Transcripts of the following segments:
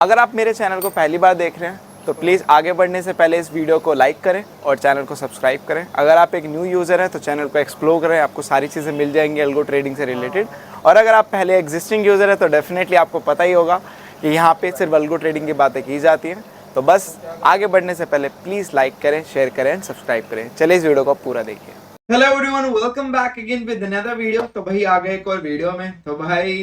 अगर आप मेरे चैनल को पहली बार देख रहे हैं तो प्लीज़ आगे बढ़ने से पहले इस वीडियो को लाइक करें और चैनल को सब्सक्राइब करें। अगर आप एक न्यू यूज़र हैं तो चैनल को एक्सप्लोर करें, आपको सारी चीज़ें मिल जाएंगी अल्गो ट्रेडिंग से रिलेटेड। और अगर आप पहले एग्जिस्टिंग यूज़र हैं तो डेफिनेटली आपको पता ही होगा कि यहाँ पे सिर्फ अल्गो ट्रेडिंग की बातें की जाती हैं। तो बस आगे बढ़ने से पहले प्लीज़ लाइक करें, शेयर करें एंड सब्सक्राइब करें। चलिए इस वीडियो को पूरा देखिए। Hello everyone, welcome back again with another video. तो भाई आ गए एक और वीडियो में। तो भाई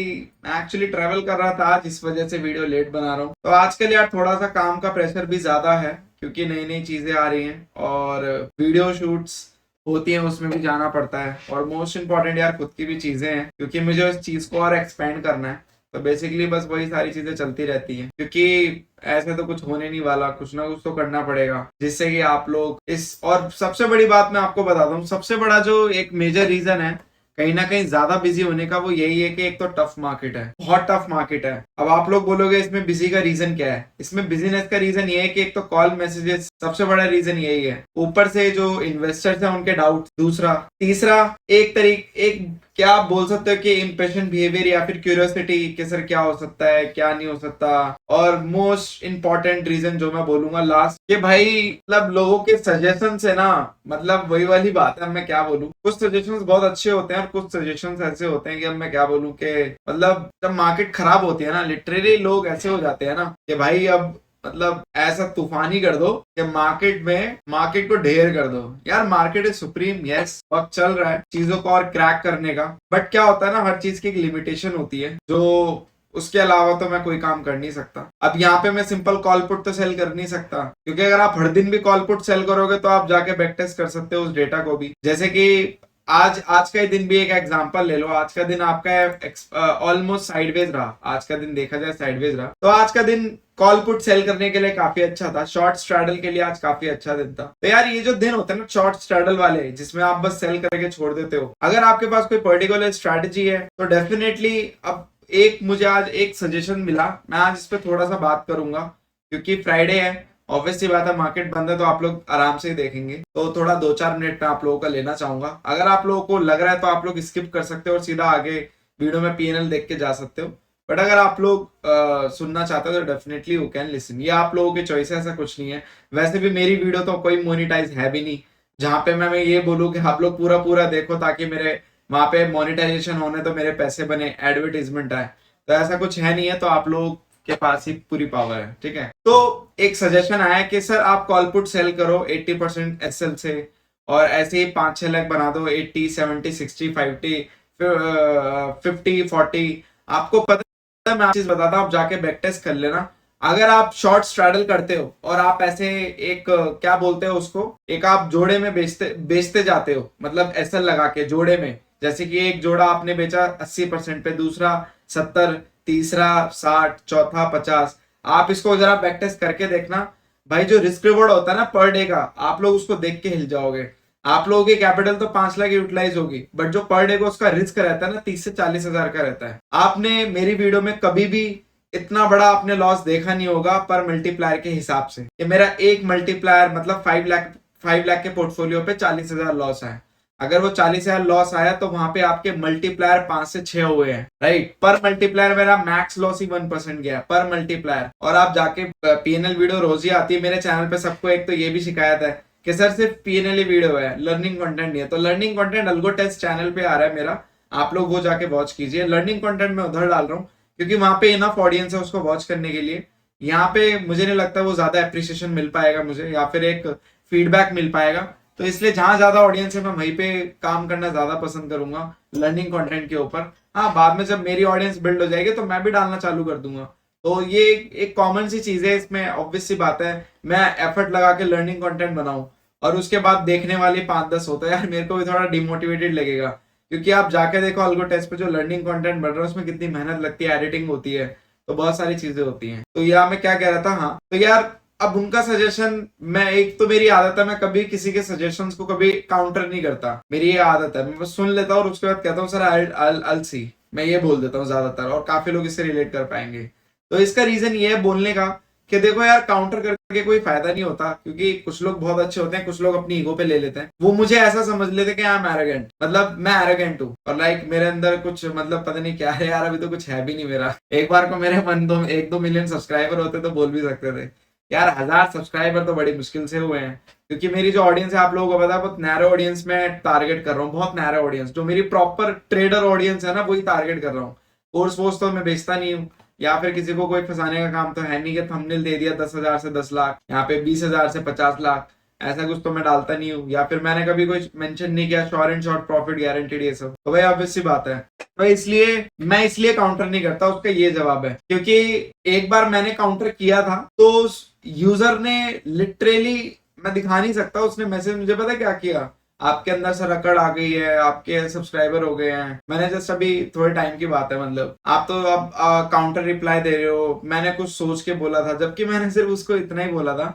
मैं एक्चुअली ट्रैवल कर रहा था आज, इस वजह से वीडियो लेट बना रहा हूँ। तो आजकल यार थोड़ा सा काम का प्रेशर भी ज्यादा है क्योंकि नई नई चीजें आ रही हैं और वीडियो शूट्स होती हैं, उसमें भी जाना पड़ता है। और मोस्ट इम्पोर्टेंट यार खुद की भी चीजें हैं क्योंकि मुझे उस चीज को और एक्सपेंड करना है। तो बेसिकली बस वही सारी चीजें चलती रहती हैं क्योंकि ऐसे तो कुछ होने नहीं वाला, कुछ ना कुछ तो करना पड़ेगा जिससे कि आप लोग इस। और सबसे बड़ी बात मैं आपको बता दूं, सबसे बड़ा जो एक मेजर रीजन है कहीं ना कहीं ज्यादा बिजी होने का, वो यही है कि एक तो टफ मार्केट है, बहुत टफ मार्केट है। अब आप लोग बोलोगे इसमें बिजी का रीजन क्या है? इसमें बिजीनेस का रीजन ये है कि एक तो कॉल मैसेजेस, सबसे बड़ा रीजन यही है। ऊपर से जो इन्वेस्टर्स हैं उनके डाउट, दूसरा, तीसरा एक क्या आप बोल सकते हो कि इम्पेशेंट बिहेवियर या फिर क्यूरियोसिटी कि सर क्या हो सकता है, क्या नहीं हो सकता। और मोस्ट इंपॉर्टेंट रीजन जो मैं बोलूंगा लास्ट, कि भाई मतलब लोगों के सजेशन से ना, मतलब वही वाली बात है। मैं क्या बोलूं, कुछ सजेशंस बहुत अच्छे होते हैं और कुछ सजेशंस ऐसे होते हैं कि अब मैं क्या बोलूं कि मतलब जब मार्केट खराब होती है ना, लिटरली लोग ऐसे हो जाते हैं ना कि भाई अब मतलब ऐसा तूफान ही कर दो कि मार्केट को ढेर कर दो। यार मार्केट इज सुप्रीम, यस, वक्त चल रहा है चीजों को और क्रैक करने का, बट क्या होता है ना, हर चीज की एक लिमिटेशन होती है, जो उसके अलावा तो मैं कोई काम कर नहीं सकता। अब यहाँ पे मैं सिंपल कॉल पुट तो सेल कर नहीं सकता क्योंकि अगर आप हर दिन भी कॉल पुट सेल करोगे तो आप जाके बैक टेस्ट कर सकते हो उस डेटा को भी। जैसे कि आज का ही दिन भी एक एग्जांपल ले लो। आज का दिन आपका ऑलमोस्ट साइडवेज रहा, आज का दिन देखा जाए साइडवेज रहा। तो आज का दिन कॉल पुट सेल करने के लिए काफी अच्छा था, शॉर्ट स्ट्रैडल के लिए आज काफी अच्छा दिन था। तो यार ये जो दिन होते हैं ना शॉर्ट स्ट्रैडल वाले, जिसमें आप बस सेल करके छोड़ देते हो, अगर आपके पास कोई पर्टिकुलर स्ट्रैटेजी है तो डेफिनेटली अब मुझे आज एक सजेशन मिला, मैं आज इस पे थोड़ा सा बात करूंगा क्योंकि फ्राइडे है, ऑब्वियस सी बात है, मार्केट बंद है तो आप लोग आराम से ही देखेंगे। तो थोड़ा 2-4 मिनट में आप लोगों का लेना चाहूंगा। अगर आप लोगों को लग रहा है तो आप लोग स्किप कर सकते हो और सीधा आगे वीडियो में पीएनएल देख के जा सकते हो। बट अगर आप लोग सुनना चाहते हो तो डेफिनेटली यू कैन लिसन। ये आप लोगों की चॉइस है, ऐसा कुछ नहीं है। वैसे भी मेरी वीडियो तो कोई मोनिटाइज है भी नहीं जहां पे मैं ये बोलूँ कि आप लोग पूरा पूरा देखो ताकि मेरे वहां पे मोनिटाइजेशन होने तो मेरे पैसे बने, एडवर्टीजमेंट आए। तो ऐसा कुछ है नहीं है, तो आप लोग के पास ही पूरी पावर है, ठीक है। तो एक सजेशन आया कि सर आप कॉल पुट सेल करो 80% एसएल से और ऐसे ही 5-6 लाख बना दो, 80, 70, 60, 50, 50, 40। आपको पता है, मैं चीज बताता हूँ, आप जाके बैक टेस्ट कर लेना। अगर आप शॉर्ट स्ट्रैडल करते हो और आप ऐसे एक क्या बोलते हो उसको, एक आप जोड़े में बेचते जाते हो, मतलब एसएल लगा के जोड़े में, जैसे कि एक जोड़ा आपने बेचा 80% पे, दूसरा 70, तीसरा 60, चौथा 50। आप इसको जरा बैक टेस्ट करके देखना भाई, जो रिस्क रिवॉर्ड होता है ना पर डे का, आप लोग उसको देख के हिल जाओगे। आप लोगों की कैपिटल तो 5 लाख यूटिलाइज होगी, बट जो पर डे को उसका रिस्क रहता है ना 30 से 40 हजार का रहता है। आपने मेरी वीडियो में कभी भी इतना बड़ा आपने लॉस देखा नहीं होगा पर मल्टीप्लायर के हिसाब से, कि मेरा एक मल्टीप्लायर मतलब 5 लाख के पोर्टफोलियो पे 40,000 लॉस है। अगर वो 40,000 लॉस आया तो वहां पे आपके मल्टीप्लायर 5 से 6 हुए हैं, राइट। पर मल्टीप्लायर मेरा मैक्स लॉस ही 1% गया पर मल्टीप्लायर। और आप जाके पीएनएल वीडियो रोज ही आती है मेरे चैनल पे। सबको एक तो ये भी शिकायत है कि सर सिर्फ पीएनएल वीडियो है, लर्निंग कंटेंट नहीं है। तो learning content algo test channel पे आ रहा है मेरा, आप लोग वो जाके वॉच कीजिए। लर्निंग कंटेंट मैं उधर डाल रहा हूँ क्योंकि वहां पे इनफ ऑडियंस है उसको वॉच करने के लिए। यहाँ पे मुझे नहीं लगता वो ज्यादा अप्रिसिएशन मिल पाएगा मुझे, या फिर एक फीडबैक मिल पाएगा। तो इसलिए जहां ज्यादा ऑडियंस है मैं वहीं पे काम करना ज्यादा पसंद करूंगा, लर्निंग कंटेंट के ऊपर। हाँ, बाद में जब मेरी ऑडियंस बिल्ड हो जाएगी तो मैं भी डालना चालू कर दूंगा। तो ये एक कॉमन सी चीज है, इसमें ऑब्वियस सी बात है मैं एफर्ट लगा के लर्निंग कंटेंट बनाऊं और उसके बाद देखने वाली 5-10 होता है, यार मेरे को भी थोड़ा डिमोटिवेटेड लगेगा। क्योंकि आप जाके देखो अल्गो टेस्ट पे जो लर्निंग कंटेंट बन रहा है उसमें कितनी मेहनत लगती है, एडिटिंग होती है, तो बहुत सारी चीजें होती हैं। तो यार मैं क्या कह रहा था, हाँ, तो यार अब उनका सजेशन, मैं एक तो मेरी आदत है, मैं कभी किसी के सजेशंस को कभी काउंटर नहीं करता। मेरी ये आदत है, मैं बस सुन लेता हूँ और उसके बाद कहता हूँ सर I'll see, मैं ये बोल देता हूँ ज्यादातर। और काफी लोग इससे रिलेट कर पाएंगे। तो इसका रीजन ये है बोलने का कि देखो यार, काउंटर कर के कोई फायदा नहीं होता, क्योंकि कुछ लोग बहुत अच्छे होते हैं, कुछ लोग अपनी ईगो पे ले लेते हैं। वो मुझे ऐसा समझ लेते कि आई एम एरोगेंट, मतलब मैं एरोगेंट हूँ, और लाइक मेरे अंदर कुछ मतलब पता नहीं क्या है यार, अभी तो कुछ है भी नहीं मेरा। एक बार को मेरे 1-2 मिलियन सब्सक्राइबर होते तो बोल भी सकते थे यार। 1000 सब्सक्राइबर तो बड़ी मुश्किल से हुए हैं, क्योंकि मेरी जो ऑडियंस है आप लोगों को पता है, बहुत नैरो ऑडियंस में टारगेट कर रहा हूँ, बहुत नैरो ऑडियंस। जो मेरी प्रॉपर ट्रेडर ऑडियंस है ना, वही टारगेट कर रहा हूँ। कोर्स वोर्स तो मैं बेचता नहीं हूँ, या फिर किसी को कोई फंसाने का काम तो है नहीं कि थंबनेल दे दिया 10,000 से 10 लाख, यहाँ पे 20,000 से 50 लाख, ऐसा कुछ तो मैं डालता नहीं हूँ। या फिर मैंने कभी कुछ मेंशन नहीं किया sure and short profit guaranteed, ये सब तो भाई ऑब्वियस सी बात है। तो इसलिए मैं काउंटर नहीं करता, उसका ये जवाब है। क्योंकि एक बार मैंने काउंटर किया था तो यूजर ने लिटरली, मैं दिखा नहीं सकता, उसने मैसेज मुझे पता क्या किया, आपके अंदर से रकड़ आ गई है, आपके सब्सक्राइबर हो गए हैं। मैंने जस्ट अभी थोड़े टाइम की बात है, मतलब आप तो अब काउंटर रिप्लाई दे रहे हो, मैंने कुछ सोच के बोला था, जबकि मैंने सिर्फ उसको इतना ही बोला था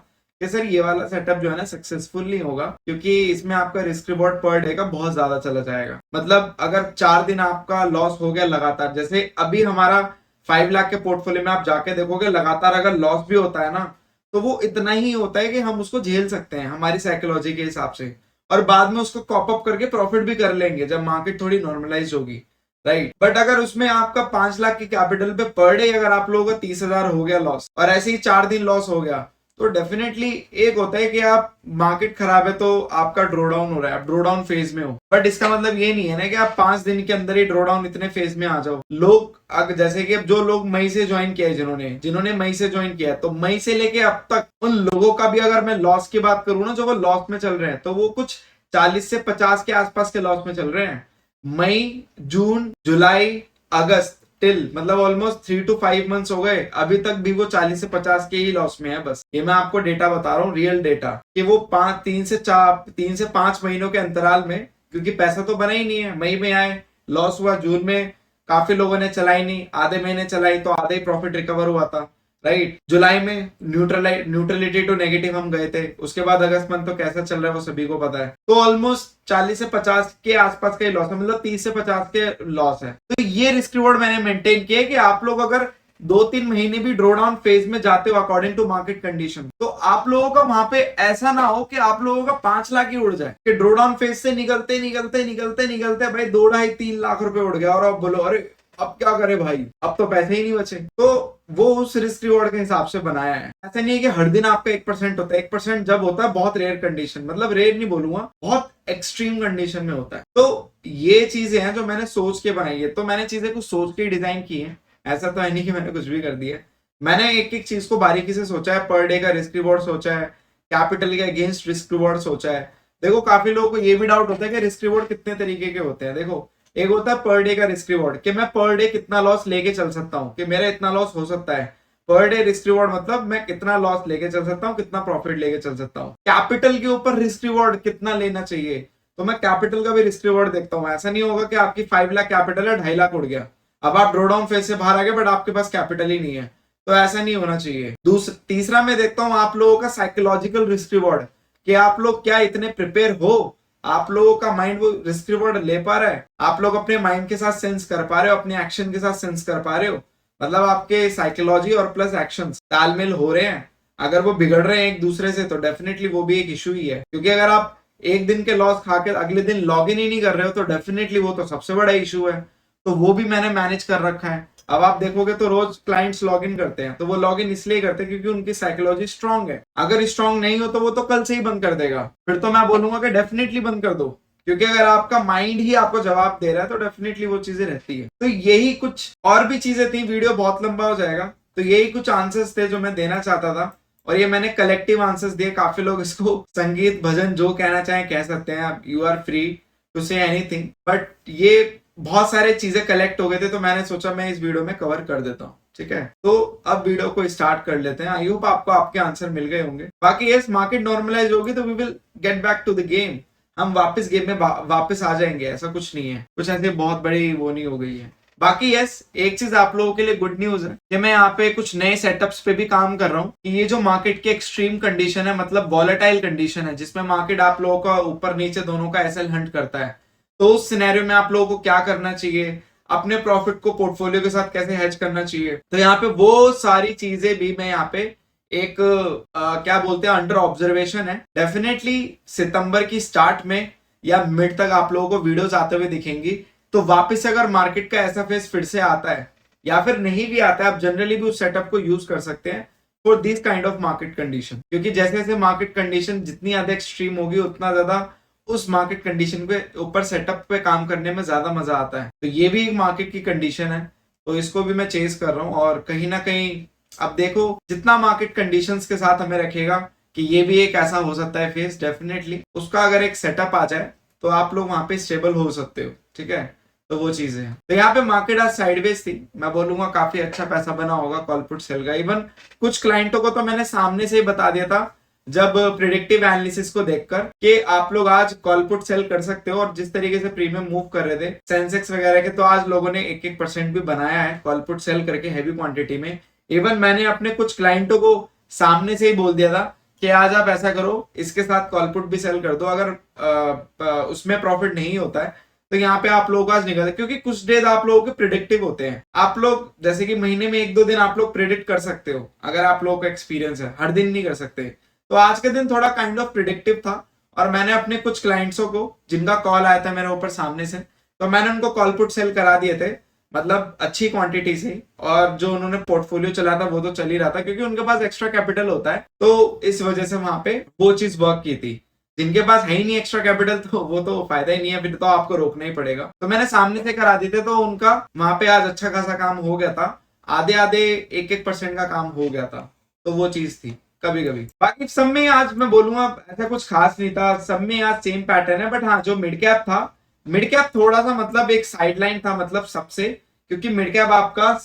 कि सर ये वाला सेटअप जो है ना सक्सेसफुल नहीं होगा, क्योंकि इसमें आपका रिस्क रिवॉर्ड पर डे का बहुत ज्यादा चला जाएगा। मतलब अगर 4 दिन आपका लॉस हो गया लगातार, जैसे अभी हमारा 5 लाख के पोर्टफोलियो में आप जाके देखोगे, लगातार अगर लॉस भी होता है ना, तो वो इतना ही होता है कि हम उसको झेल सकते हैं हमारी साइकोलॉजी के हिसाब से, और बाद में उसको कॉप अप करके प्रॉफिट भी कर लेंगे जब मार्केट थोड़ी नॉर्मलाइज होगी, राइट। बट अगर उसमें आपका 5 लाख की कैपिटल पे पर डे अगर आप लोगों का 30,000 हो गया लॉस, और ऐसे ही 4 दिन लॉस हो गया, तो डेफिनेटली एक होता है कि आप मार्केट खराब है तो आपका ड्रो डाउन हो रहा है, आप ड्रो डाउन फेज में हो, बट इसका मतलब ये नहीं है ना कि आप 5 दिन के अंदर ही ड्रो डाउन इतने फेज में आ जाओ। लोग जैसे कि अब जो लोग मई से ज्वाइन किया है, जिन्होंने मई से ज्वाइन किया है, तो मई से लेके अब तक उन लोगों का भी अगर मैं लॉस की बात करूं ना, जो वो लॉस में चल रहे हैं, तो वो कुछ 40 से 50 के आसपास के लॉस में चल रहे हैं। मई, जून, जुलाई, अगस्त टिल, मतलब ऑलमोस्ट 3 to 5 मंथ्स हो गए, अभी तक भी वो 40 से 50 के ही लॉस में है। बस ये मैं आपको डेटा बता रहा हूँ, रियल डेटा, कि वो 3 से 5 महीनों के अंतराल में, क्योंकि पैसा तो बना ही नहीं है। मई में आए, लॉस हुआ, जून में काफी लोगों ने चलाई नहीं, आधे महीने चलाई तो आधे ही प्रॉफिट रिकवर हुआ था, राइट। जुलाई में न्यूट्रलिटी टू नेगेटिव हम गए थे, उसके बाद अगस्त मंथ तो कैसा चल रहा है वो सभी को पता है। तो ऑलमोस्ट 40 से 50 के आसपास का लॉस है, मतलब 30 से 50 के लॉस है। तो ये रिस्क रिवॉर्ड मैंने मेंटेन किया है कि आप लोग अगर 2-3 महीने भी ड्रो डाउन फेज में जाते हो अकॉर्डिंग टू मार्केट कंडीशन, तो आप लोगों का वहां पे ऐसा ना हो कि आप लोगों का 5 लाख ही उड़ जाए, कि ड्रो डाउन फेज से निकलते निकलते निकललते निकलते भाई 2-2.5-3 लाख रुपए उड़ गया, और आप बोलो अरे अब क्या करे भाई, अब तो पैसे ही नहीं बचे। तो वो उस रिस्क रिवॉर्ड के हिसाब से बनाया है। ऐसा नहीं है कि हर दिन आपका 1% होता है। 1% जब होता है बहुत रेयर कंडीशन, मतलब रेयर नहीं बोलूंगा, बहुत एक्सट्रीम कंडीशन में होता है। तो ये चीजें हैं जो मैंने सोच के बनाई है, तो मैंने चीजें कुछ सोच के डिजाइन की है, ऐसा तो है नहीं कि मैंने कुछ भी कर दिया। मैंने एक एक चीज को बारीकी से सोचा है, पर डे का रिस्क रिवॉर्ड सोचा है, कैपिटल के अगेंस्ट रिस्क रिवॉर्ड सोचा है। देखो काफी लोगों को ये भी डाउट होता है कि रिस्क रिवॉर्ड कितने तरीके के होते हैं। देखो एक होता है पर डे का रिस्क रिवॉर्ड, कि मैं पर डे कितना लॉस लेके चल सकता हूँ, कि मेरा इतना लॉस हो सकता है। पर डे रिस्क रिवॉर्ड मतलब मैं कितना लॉस लेके चल सकता हूँ, कितना प्रॉफिट लेके चल सकता हूँ। कैपिटल के ऊपर रिस्क रिवॉर्ड कितना लेना चाहिए, तो मैं कैपिटल का भी रिस्क रिवॉर्ड देखता हूँ। ऐसा नहीं होगा कि आपकी 5 लाख कैपिटल है, 2.5 लाख उड़ गया, अब आप ड्रो डाउन फेज से बाहर आ गए बट आपके पास कैपिटल ही नहीं है, तो ऐसा नहीं होना चाहिए। तीसरा मैं देखता हूँ आप लोगों का साइकोलॉजिकल रिस्क रिवॉर्ड, कि आप लोग क्या इतने प्रिपेयर हो, आप लोगों का माइंड वो रिस्क रिवॉर्ड ले पा रहा है, आप लोग अपने माइंड के साथ सेंस कर पा रहे हो, अपने एक्शन के साथ सेंस कर पा रहे हो, मतलब आपके साइकोलॉजी और प्लस एक्शन तालमेल हो रहे हैं। अगर वो बिगड़ रहे हैं एक दूसरे से तो डेफिनेटली वो भी एक इशू ही है, क्योंकि अगर आप एक दिन के लॉस खा के अगले दिन लॉग इन ही नहीं कर रहे हो तो डेफिनेटली वो तो सबसे बड़ा इशू है। तो वो भी मैंने मैनेज कर रखा है। अब आप देखोगे तो रोज क्लाइंट्स लॉग इन करते हैं, तो वो लॉग इन इसलिए करते हैं क्योंकि उनकी साइकोलॉजी स्ट्रांग है। अगर स्ट्रांग नहीं हो तो वो तो कल से ही बंद कर देगा, फिर तो मैं बोलूंगा कि डेफिनेटली बंद कर दो, क्योंकि अगर आपका माइंड ही आपको जवाब दे रहा है तो डेफिनेटली वो चीजें रहती है। तो यही कुछ और भी चीजें थी, वीडियो बहुत लंबा हो जाएगा, तो यही कुछ आंसर्स थे जो मैं देना चाहता था, और ये मैंने कलेक्टिव आंसर्स दिए। काफी लोग इसको संगीत भजन जो कहना चाहें कह सकते हैं, you are free to say anything, but ये बहुत सारे चीजें कलेक्ट हो गए थे तो मैंने सोचा मैं इस वीडियो में कवर कर देता हूँ, ठीक है। तो अब वीडियो को स्टार्ट कर लेते हैं। आई होप आपको आपके आंसर मिल गए होंगे। बाकी यस, मार्केट नॉर्मलाइज होगी तो we will get back to the game, हम वापस गेम में वापस आ जाएंगे, ऐसा कुछ नहीं है, कुछ ऐसे बहुत बड़ी वो नहीं हो गई है। बाकी यस, एक चीज आप लोगों के लिए गुड न्यूज है कि मैं यहाँ पे कुछ नए सेटअप्स पे भी काम कर रहा हूँ। ये जो मार्केट की एक्सट्रीम कंडीशन है, मतलब वॉलेटाइल कंडीशन है, जिसमें मार्केट आप लोगों का ऊपर नीचे दोनों का एसएल हंट करता है, तो उस सिनेरियो में आप लोगों को क्या करना चाहिए, अपने प्रॉफिट को पोर्टफोलियो के साथ कैसे हेज करना चाहिए, तो यहाँ पे वो सारी चीजें भी मैं यहाँ पे एक क्या बोलते हैं अंडर ऑब्जर्वेशन है। डेफिनेटली सितंबर की स्टार्ट में या मिड तक आप लोगों को वीडियोस आते हुए दिखेंगी। तो वापस से अगर मार्केट का ऐसा फेज फिर से आता है या फिर नहीं भी आता है, आप जनरली भी उस सेटअप को यूज कर सकते हैं for this kind of market condition, क्योंकि जैसे जैसे मार्केट कंडीशन जितनी ज्यादा एक्सट्रीम होगी उतना ज्यादा उस मार्केट कंडीशन पे ऊपर सेटअप पे काम करने में ज्यादा मजा आता है। तो ये भी एक मार्केट की कंडीशन है, तो इसको भी मैं चेस कर रहा हूँ। और कहीं ना कहीं अब देखो जितना मार्केट कंडीशंस के साथ हमें रखेगा कि ये भी एक ऐसा हो सकता है फेस, डेफिनेटली उसका अगर एक सेटअप आ जाए तो आप लोग वहां पे स्टेबल हो सकते हो। ठीक है, तो वो चीजें हैं। तो यहाँ पे मार्केट आज साइडवेज थी, मैं बोलूंगा काफी अच्छा पैसा बना होगा कॉल पुट सेल का। इवन कुछ क्लाइंटों को तो मैंने सामने से ही बता दिया था जब प्रिडिक्टिव एनालिसिस को देखकर कि आप लोग आज कॉल पुट सेल कर सकते हो। और जिस तरीके से प्रीमियम मूव कर रहे थे सेंसेक्स वगैरह के, तो आज लोगों ने 1-1% भी बनाया है कॉल पुट सेल करके हैवी क्वांटिटी में। इवन मैंने अपने कुछ क्लाइंटों को सामने से ही बोल दिया था कि आज आप ऐसा करो, इसके साथ कॉल पुट भी सेल कर दो, अगर उसमें प्रॉफिट नहीं होता है तो यहाँ पे आप लोगों का आज निकल, क्योंकि कुछ डेज आप लोगों के प्रिडिक्टिव होते हैं। आप लोग जैसे कि महीने में 1-2 दिन आप लोग प्रिडिक्ट कर सकते हो अगर आप लोगों का एक्सपीरियंस है, हर दिन नहीं कर सकते। तो आज के दिन थोड़ा काइंड ऑफ प्रिडिक्टिव था और मैंने अपने कुछ क्लाइंट्सों को जिनका कॉल आया था मेरे ऊपर सामने से, तो मैंने उनको कॉल पुट सेल करा दिए थे, मतलब अच्छी क्वांटिटी से। और जो उन्होंने पोर्टफोलियो चला था वो तो चल ही रहा था क्योंकि उनके पास एक्स्ट्रा कैपिटल होता है, तो इस वजह से वहां पे वो चीज वर्क की थी। जिनके पास है ही नहीं एक्स्ट्रा कैपिटल तो वो तो फायदा ही नहीं है, फिर तो आपको रोकना ही पड़ेगा। तो मैंने सामने से करा देते तो उनका वहां पे आज अच्छा खासा काम हो गया था, आधे आधे 1-1% का काम हो गया था। तो वो चीज थी कभी कभी। बाकी सब में आज मैं बोलूंगा ऐसा कुछ खास नहीं था, सब में आज सेम पैटर्न है। बट हाँ, जो मिड कैप था, मिड कैप थोड़ा सा मतलब एक साइडलाइन था, मतलब सबसे, क्योंकि मिड कैप आपका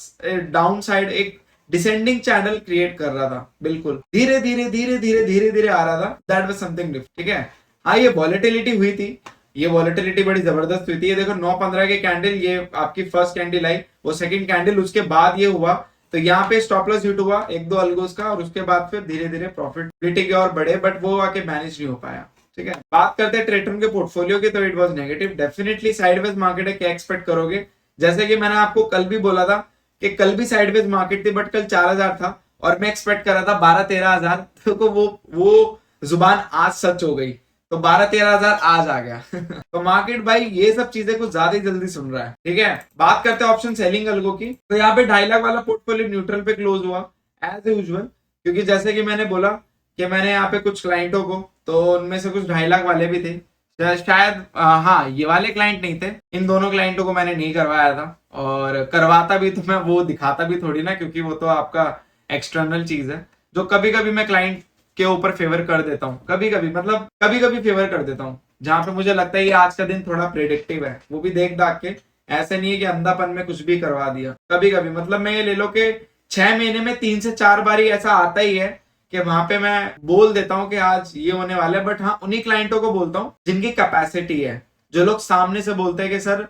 डाउन साइड एक डिसेंडिंग चैनल क्रिएट कर रहा था, बिल्कुल धीरे धीरे धीरे धीरे धीरे धीरे आ रहा था। That was something different. ठीक है, हाँ ये वॉलेटिलिटी हुई थी, ये वॉलेटिलिटी बड़ी जबरदस्त हुई थी। ये देखो 9-15 के कैंडल, ये आपकी फर्स्ट कैंडल आई, वो सेकंड कैंडल, उसके बाद ये हुआ। तो यहाँ पे स्टॉप लॉस हिट हुआ 1-2 अल्गोस का, और उसके बाद फिर धीरे धीरे प्रॉफिट की और बढ़े, बट वो आके मैनेज नहीं हो पाया। ठीक है, बात करते हैं ट्रेटन के पोर्टफोलियो की, तो it was negative. Definitely sideways market है, क्या एक्सपेक्ट करोगे। जैसे कि मैंने आपको कल भी बोला था कि कल भी साइडवेज मार्केट थी, बट कल 4000 था और मैं एक्सपेक्ट कर रहा था 12-13 हजार। तो वो जुबान आज सच हो गई, तो 12-13 हजार आज आ गया। तो मार्केट भाई ये सब चीजें कुछ ज्यादा ही जल्दी सुन रहा है। ठीक है, बात करते हैं ऑप्शन सेलिंग अल्गो की। तो यहाँ पे 2.5 लाख वाला पोर्टफोलियो न्यूट्रल पे क्लोज हुआ एज यूजुअल, क्योंकि जैसे कि मैंने बोला कि मैंने यहाँ पे कुछ क्लाइंटों को, तो उनमें से कुछ 2.5 लाख वाले भी थे शायद। हाँ, ये वाले क्लाइंट नहीं थे, इन दोनों क्लाइंटों को मैंने नहीं करवाया था। और करवाता भी तो मैं वो दिखाता भी थोड़ी ना, क्योंकि वो तो आपका एक्सटर्नल चीज है। जो कभी कभी मैं क्लाइंट के ऊपर फेवर कर देता हूँ, कभी कभी फेवर कर देता हूँ, जहां पे मुझे लगता है ये आज का दिन थोड़ा प्रेडिक्टिव है, वो भी देख दाख के। ऐसे नहीं है कि अंधापन में कुछ भी करवा दिया। कभी कभी मतलब मैं ये ले लो कि 6 महीने में 3 से 4 बार ऐसा आता ही है कि वहां पे मैं बोल देता हूँ कि आज ये होने वाला है। बट हाँ, उन्हीं क्लाइंटों को बोलता हूँ जिनकी कैपेसिटी है, जो लोग सामने से बोलते हैं कि सर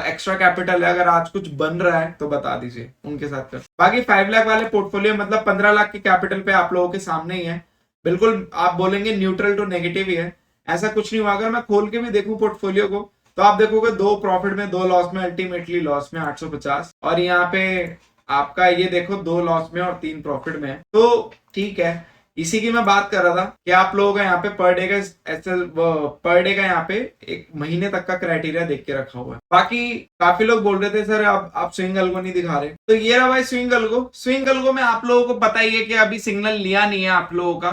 एक्स्ट्रा कैपिटल है, अगर आज कुछ बन रहा है तो बता दीजिए, उनके साथ कर। बाकी 5 लाख वाले पोर्टफोलियो मतलब 15 लाख के कैपिटल पे आप लोगों के सामने ही है। बिल्कुल आप बोलेंगे न्यूट्रल टू नेगेटिव ही है, ऐसा कुछ नहीं हुआ। अगर मैं खोल के भी देखूं पोर्टफोलियो को तो आप देखोगे 2 प्रॉफिट में 2 लॉस में, अल्टीमेटली लॉस में 850। और यहाँ पे आपका ये देखो 2 लॉस में और 3 प्रॉफिट में। तो ठीक है, इसी की मैं बात कर रहा था कि आप लोगों का यहाँ पे पर डे का यहाँ पे एक महीने तक का क्राइटेरिया देख के रखा हुआ है। बाकी काफी लोग बोल रहे थे सर आप स्विंग अल्गो नहीं दिखा रहे, तो ये रहा भाई स्विंग अल्गो में आप लोगों को पता ही है कि अभी सिग्नल लिया नहीं है आप लोगों का,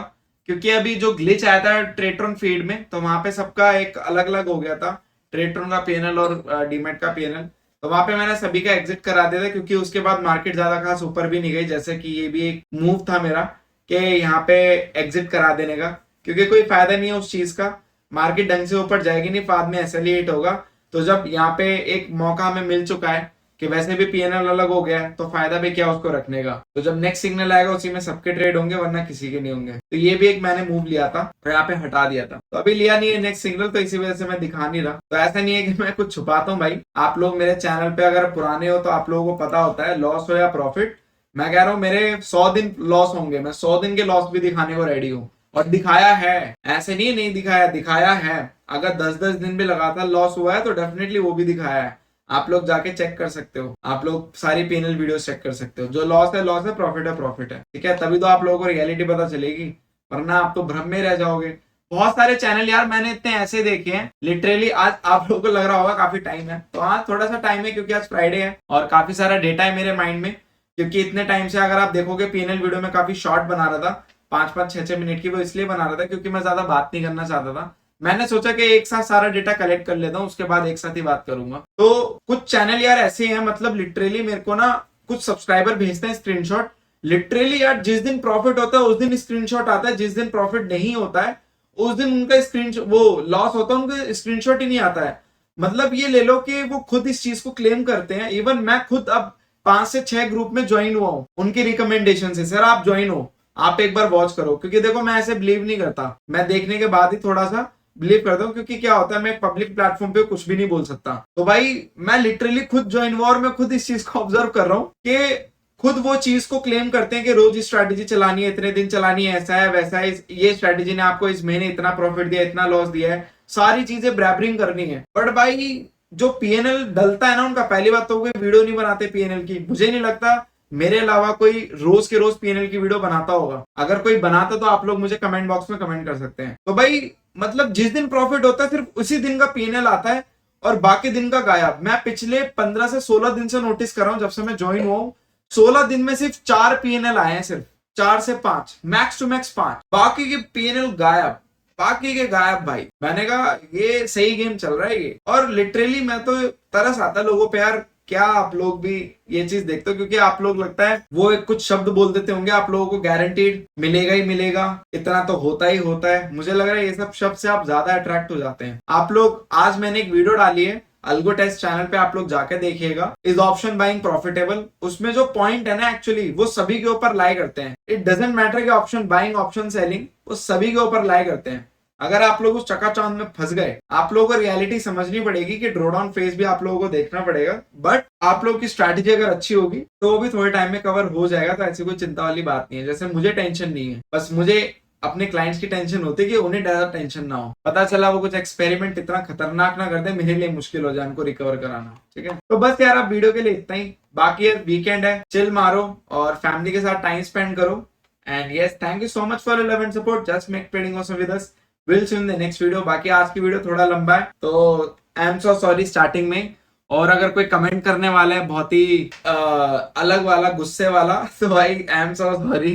क्योंकि अभी जो ग्लिच आया था ट्रेट्रॉन फीड में, तो वहां पे सबका एक अलग अलग हो गया था, ट्रेट्रॉन का पीएनएल और डीमेट का पीएनएल। तो वहां पे मैंने सभी का एग्जिट करा दिया था, क्योंकि उसके बाद मार्केट ज्यादा खास ऊपर भी नहीं गई। जैसे कि ये भी एक मूव था मेरा कि यहाँ पे एग्जिट करा देने का, क्योंकि कोई फायदा नहीं है उस चीज का, मार्केट ढंग से ऊपर जाएगी नहीं, बाद में एसएल होगा। तो जब यहाँ पे एक मौका हमें मिल चुका है कि वैसे भी पीएनएल अलग हो गया है, तो फायदा भी क्या उसको रखने का। तो जब नेक्स्ट सिग्नल आएगा उसी में सबके ट्रेड होंगे, वरना किसी के नहीं होंगे। तो ये भी एक मैंने मूव लिया था और यहाँ पे हटा दिया था, तो अभी लिया नहीं है नेक्स्ट सिग्नल, तो इसी वजह से मैं दिखा नहीं रहा। तो ऐसा नहीं है कि मैं कुछ छुपाता हूँ भाई, आप लोग मेरे चैनल पे अगर पुराने हो तो आप लोगों को पता होता है, लॉस हो या प्रॉफिट, मैं कह रहा हूँ मेरे 100 दिन लॉस होंगे, मैं 100 दिन के लॉस भी दिखाने को रेडी हूँ। और दिखाया है, ऐसे नहीं दिखाया है। अगर 10-10 दिन भी लगातार लॉस हुआ है तो डेफिनेटली वो भी दिखाया है। आप लोग जाके चेक कर सकते हो, आप लोग सारी पीएनएल वीडियोस चेक कर सकते हो। जो लॉस है लॉस है, प्रॉफिट है, ठीक है। तभी तो आप लोगों को रियलिटी पता चलेगी, वरना आप तो भ्रम में रह जाओगे। बहुत सारे चैनल यार मैंने इतने ऐसे देखे हैं लिटरली। आज आप लोगों को लग रहा होगा काफी टाइम है, तो आज थोड़ा सा टाइम है क्योंकि आज फ्राइडे है और काफी सारा डेटा है मेरे माइंड में। क्योंकि इतने टाइम से अगर आप देखोगे पीएनएल वीडियो में काफी शॉर्ट बना रहा था, 5-5 6-6 मिनट की, वो इसलिए बना रहा था क्योंकि मैं ज्यादा बात नहीं करना चाहता था। मैंने सोचा कि एक साथ सारा डेटा कलेक्ट कर लेता हूँ, उसके बाद एक साथ ही बात करूंगा। तो कुछ चैनल यार ऐसे हैं, मतलब लिटरली मेरे को ना कुछ सब्सक्राइबर भेजते हैं स्क्रीनशॉट। लिटरली यार जिस दिन प्रॉफिट होता है उस दिन स्क्रीनशॉट आता है, जिस दिन प्रॉफिट नहीं होता है उस दिन उनका स्क्रीनशॉट, वो लॉस होता है उनका स्क्रीनशॉट ही नहीं आता है। मतलब ये ले लो कि वो खुद इस चीज को क्लेम करते हैं। इवन मैं खुद अब 5 से 6 ग्रुप में ज्वाइन हुआ हूँ उनकी रिकमेंडेशन से। सर आप ज्वाइन हो, आप एक बार वॉच करो, क्योंकि देखो मैं ऐसे बिलीव नहीं करता, मैं देखने के बाद ही थोड़ा सा बिलीव करता हूँ। क्योंकि क्या होता है, मैं पब्लिक प्लेटफॉर्म पे कुछ भी नहीं बोल सकता। तो भाई मैं लिटरली खुद ज्वाइन हुआ और मैं खुद इस चीज को ऑब्जर्व कर रहा हूँ कि खुद वो चीज को क्लेम करते हैं कि रोज स्ट्रैटेजी चलानी है, इतने दिन चलानी है, ऐसा है वैसा है, ये स्ट्रैटेजी ने आपको इस महीने इतना प्रॉफिट दिया, इतना लॉस दिया है, सारी चीजें ब्रैबरिंग करनी है। बट भाई जो पीएनएल डलता है ना उनका, पहली बात तो कोई वीडियो नहीं बनाते पीएनएल की। मुझे नहीं लगता मेरे अलावा कोई रोज के रोज पीएनएल की वीडियो बनाता होगा। अगर कोई बनाता तो आप लोग मुझे कमेंट बॉक्स में कमेंट कर सकते हैं। तो भाई मतलब जिस दिन प्रॉफिट होता है सिर्फ उसी दिन का पीएनएल आता है और बाकी दिन का गायब। मैं पिछले 15 से 16 दिन से नोटिस कर रहा हूं, जब से मैं ज्वाइन हुआ हूं 16 दिन में सिर्फ 4 पीएनएल आए हैं, सिर्फ 4 से 5, मैक्स टू मैक्स 5, बाकी के पीएनएल गायब, बाकी के गायब। भाई मैंने कहा ये सही गेम चल रहा है ये। और लिटरली मैं तो तरस आता लोगों पे यार, क्या आप लोग भी ये चीज देखते हो? क्योंकि आप लोग लगता है वो एक कुछ शब्द बोल देते होंगे, आप लोगों को गारंटीड मिलेगा ही मिलेगा, इतना तो होता ही होता है। मुझे लग रहा है ये सब शब्द से आप ज्यादा अट्रैक्ट हो जाते हैं। आप लोग, आज मैंने एक वीडियो डाली है अल्गो टेस्ट चैनल पे, आप लोग जाके देखिएगा, इज ऑप्शन बाइंग प्रॉफिटेबल। उसमें जो पॉइंट है ना एक्चुअली वो सभी के ऊपर लाई करते हैं। इट डजंट मैटर कि ऑप्शन बाइंग ऑप्शन सेलिंग, वो सभी के ऊपर लाई करते हैं। अगर आप लोग उस चकाचौंध में फंस गए, आप लोगों को रियलिटी समझनी पड़ेगी कि ड्रॉडाउन फेज भी आप लोगों को देखना पड़ेगा। बट आप लोग की स्ट्रैटेजी अगर अच्छी होगी तो वो भी थोड़े टाइम में कवर हो जाएगा। तो ऐसी कोई चिंता वाली बात नहीं है। जैसे मुझे टेंशन नहीं है, बस मुझे अपने क्लाइंट्स की टेंशन होती है कि उन्हें ज्यादा टेंशन ना हो। पता चला वो कुछ एक्सपेरिमेंट इतना खतरनाक ना कर दे, मेरे लिए मुश्किल हो जाए उनको रिकवर कराना। ठीक है, तो बस यार अब वीडियो के लिए इतना ही। बाकी यार वीकेंड है, चिल मारो और फैमिली के साथ टाइम स्पेंड करो। And yes, thank you so much for your love and support. Just make trading awesome with us. Will see you in the next video. बाकी आज की वीडियो थोड़ा लंबा है तो I am so sorry starting में। और अगर कोई कमेंट करने वाला है बहुत ही अलग वाला, गुस्से वाला, तो भाई आई एम सो सॉरी।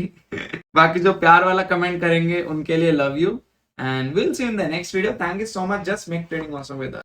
बाकी जो प्यार वाला कमेंट करेंगे उनके लिए love you and will see you in the next video. Thank you so much. Just make trading awesome with us.